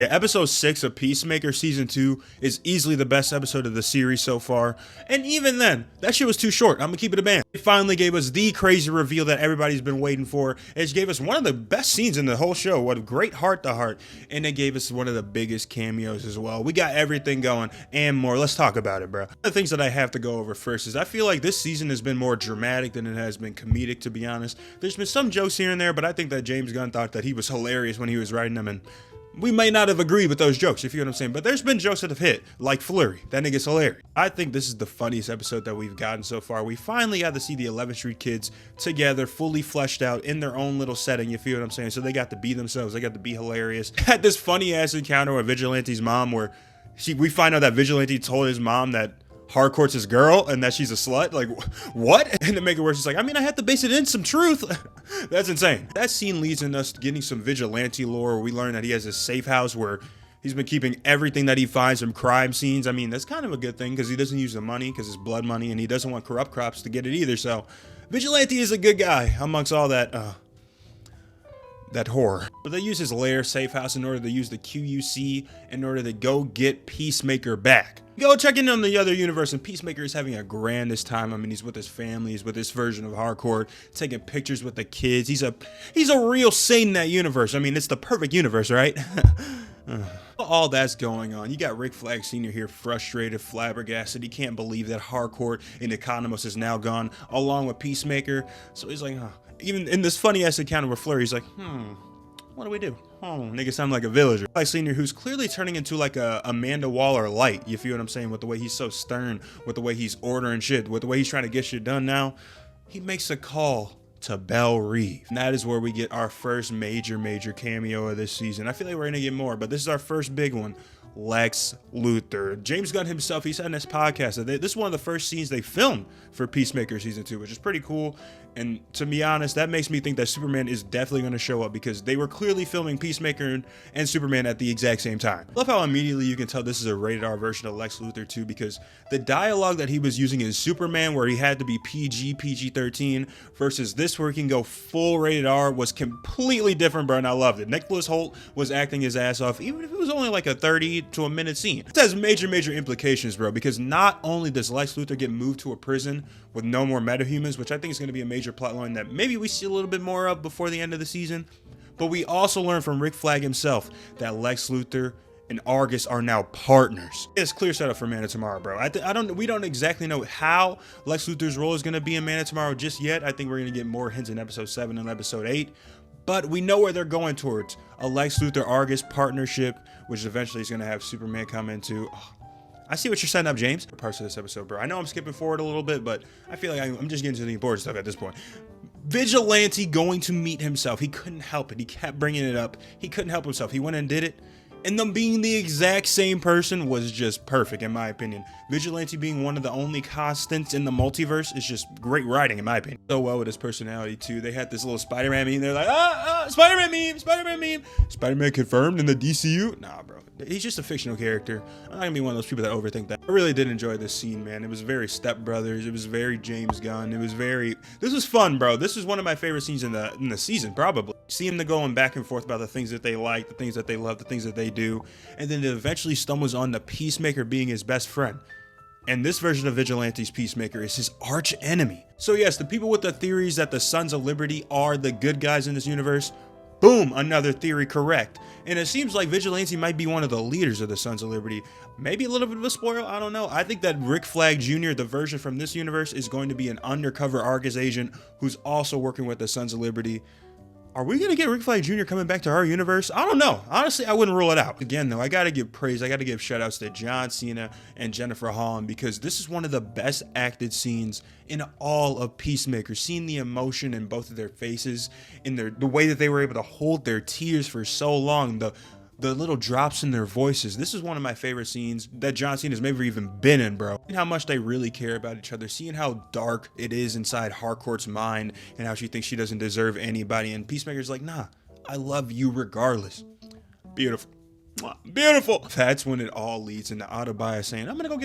Yeah, episode 6 of Peacemaker season 2 is easily the best episode of the series so far. And even then, that shit was too short. I'm gonna keep it a band. It finally gave us the crazy reveal that everybody's been waiting for. It gave us one of the best scenes in the whole show. What a great heart to heart. And it gave us one of the biggest cameos as well. We got everything going and more. Let's talk about it, bro. One of the things that I have to go over first is I feel like this season has been more dramatic than it has been comedic, to be honest. There's been some jokes here and there, but I think that James Gunn thought that he was hilarious when he was writing them, and we may not have agreed with those jokes, if you know what I'm saying, but there's been jokes that have hit, like Flurry. That nigga's hilarious. I think this is the funniest episode that we've gotten so far. We finally got to see the 11th Street kids together, fully fleshed out in their own little setting, you feel what I'm saying? So they got to be themselves, they got to be hilarious. Had this funny ass encounter with Vigilante's mom where we find out that Vigilante told his mom that Harcourt's his girl and that she's a slut. Like, what? And to make it worse, she's like, I mean, I have to base it in some truth. That's insane. That scene leads in us getting some Vigilante lore where we learn that he has a safe house where he's been keeping everything that he finds from crime scenes. I mean, that's kind of a good thing because he doesn't use the money because it's blood money, and he doesn't want corrupt cops to get it either. So Vigilante is a good guy amongst all that horror. But they use his lair safe house in order to use the QUC in order to go get Peacemaker back. Go check in on the other universe, and Peacemaker is having a grandest time. I mean, he's with his family, he's with his version of Harcourt, taking pictures with the kids. He's a real saint in that universe. I mean, it's the perfect universe, right? All that's going on. You got Rick Flag Sr. here, frustrated, flabbergasted. He can't believe that Harcourt and Economos is now gone, along with Peacemaker. So he's like, even in this funny ass encounter with Flurry, he's like, what do we do? Oh, nigga sound like a villager. Flag Senior, who's clearly turning into like a Amanda Waller light, you feel what I'm saying, with the way he's so stern, with the way he's ordering shit, with the way he's trying to get shit done now. He makes a call to Belle Reeve. And that is where we get our first major cameo of this season. I feel like we're gonna get more, but this is our first big one. Lex Luthor. James Gunn himself, he said in this podcast that this is one of the first scenes they filmed for Peacemaker season 2, which is pretty cool. And to be honest, that makes me think that Superman is definitely going to show up because they were clearly filming Peacemaker and Superman at the exact same time. I love how immediately you can tell this is a rated R version of Lex Luthor too, because the dialogue that he was using in Superman, where he had to be PG-13, versus this where he can go full rated R, was completely different, bro, and I loved it. Nicholas Hoult was acting his ass off, even if it was only like a 30 to a minute scene. This has major implications, bro, because not only does Lex Luthor get moved to a prison with no more metahumans, which I think is going to be a major plotline that maybe we see a little bit more of before the end of the season, but we also learn from Rick Flag himself that Lex Luthor and Argus are now partners. It's clear setup for Man of Tomorrow, bro. We don't exactly know how Lex Luthor's role is going to be in Man of Tomorrow just yet. I think we're going to get more hints in episode 7 and episode 8, but we know where they're going towards: a Lex Luthor Argus partnership, which eventually is going to have Superman come into. I see what you're setting up, James. Parts of this episode, bro. I know I'm skipping forward a little bit, but I feel like I'm just getting to the important stuff at this point. Vigilante going to meet himself. He couldn't help it. He kept bringing it up. He couldn't help himself. He went and did it. And them being the exact same person was just perfect, in my opinion. Vigilante being one of the only constants in the multiverse is just great writing, in my opinion. So well with his personality, too. They had this little Spider-Man meme. They're like, Spider-Man meme, Spider-Man meme. Spider-Man confirmed in the DCU? Nah, bro. He's just a fictional character. I'm not gonna be one of those people that overthink that. I really did enjoy this scene, man. It was very Step Brothers. It was very James Gunn. This was fun, bro. This is one of my favorite scenes in the season, probably. Seeing them going back and forth about the things that they like, the things that they love, the things that they do, and then it eventually stumbles on the Peacemaker being his best friend. And this version of Vigilante's Peacemaker is his arch enemy. So yes, the people with the theories that the Sons of Liberty are the good guys in this universe, boom, another theory correct. And it seems like Vigilante might be one of the leaders of the Sons of Liberty. Maybe a little bit of a spoiler, I don't know. I think that Rick Flag Jr., the version from this universe, is going to be an undercover Argus agent who's also working with the Sons of Liberty. Are we going to get Rick Flag Jr. coming back to our universe? I don't know. Honestly, I wouldn't rule it out. Again, though, I got to give praise. I got to give shout outs to John Cena and Jennifer Holland, because this is one of the best acted scenes in all of Peacemaker. Seeing the emotion in both of their faces, in the way that they were able to hold their tears for so long, the little drops in their voices. This is one of my favorite scenes that John Cena's maybe even been in, bro. And how much they really care about each other. Seeing how dark it is inside Harcourt's mind and how she thinks she doesn't deserve anybody. And Peacemaker's like, nah, I love you regardless. Beautiful. Beautiful. That's when it all leads into Autobias saying, I'm gonna go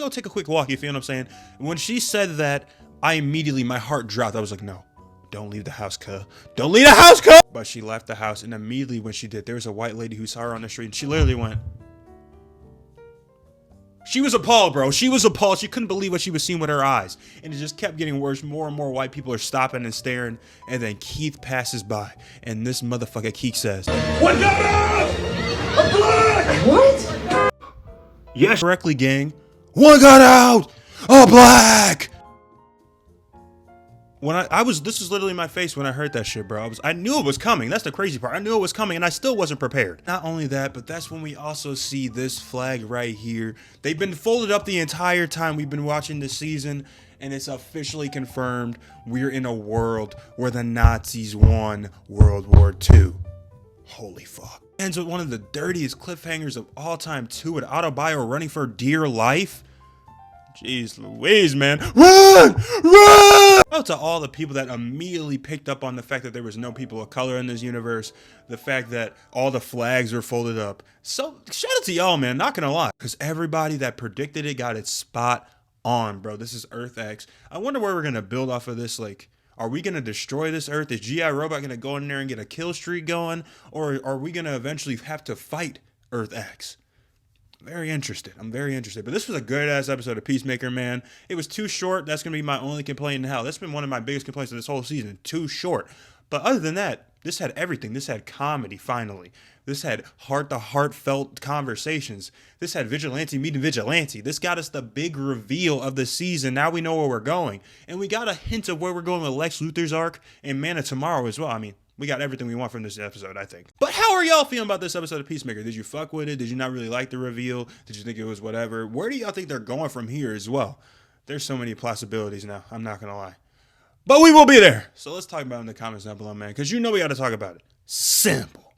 take a quick walk, you feel what I'm saying? When she said that, my heart dropped. I was like, no, Don't leave the house, cuh. Don't leave the house, cuh! But she left the house, and immediately when she did, there was a white lady who saw her on the street, and she literally went. She was appalled, bro. She was appalled. She couldn't believe what she was seeing with her eyes. And it just kept getting worse. More and more white people are stopping and staring. And then Keith passes by. And this motherfucker Keith says, "What got out? A black!" What? Yes, correctly, gang. One got out! A black! When this was literally my face when I heard that shit, bro. I knew it was coming. That's the crazy part. I knew it was coming and I still wasn't prepared. Not only that, but that's when we also see this flag right here. They've been folded up the entire time we've been watching this season, and it's officially confirmed we're in a world where the Nazis won World War II. Holy fuck. Ends with one of the dirtiest cliffhangers of all time too, with Autobio running for dear life. Jeez Louise, man. Run! Run! Out to all the people that immediately picked up on the fact that there was no people of color in this universe. The fact that all the flags were folded up. So, shout out to y'all, man. Not gonna lie. Because everybody that predicted it got it spot on, bro. This is Earth X. I wonder where we're gonna build off of this. Like, are we gonna destroy this Earth? Is G.I. Robot gonna go in there and get a kill streak going? Or are we gonna eventually have to fight Earth X? Very interested. I'm very interested. But this was a good ass episode of Peacemaker, man. It was too short. That's going to be my only complaint in hell. That's been one of my biggest complaints of this whole season. Too short. But other than that, this had everything. This had comedy, finally. This had heartfelt conversations. This had Vigilante meeting Vigilante. This got us the big reveal of the season. Now we know where we're going. And we got a hint of where we're going with Lex Luthor's arc and Man of Tomorrow as well. I mean, we got everything we want from this episode, I think. But how are y'all feeling about this episode of Peacemaker? Did you fuck with it? Did you not really like the reveal? Did you think it was whatever? Where do y'all think they're going from here as well? There's so many possibilities now. I'm not going to lie. But we will be there. So let's talk about it in the comments down below, man. Because you know we got to talk about it. Simple.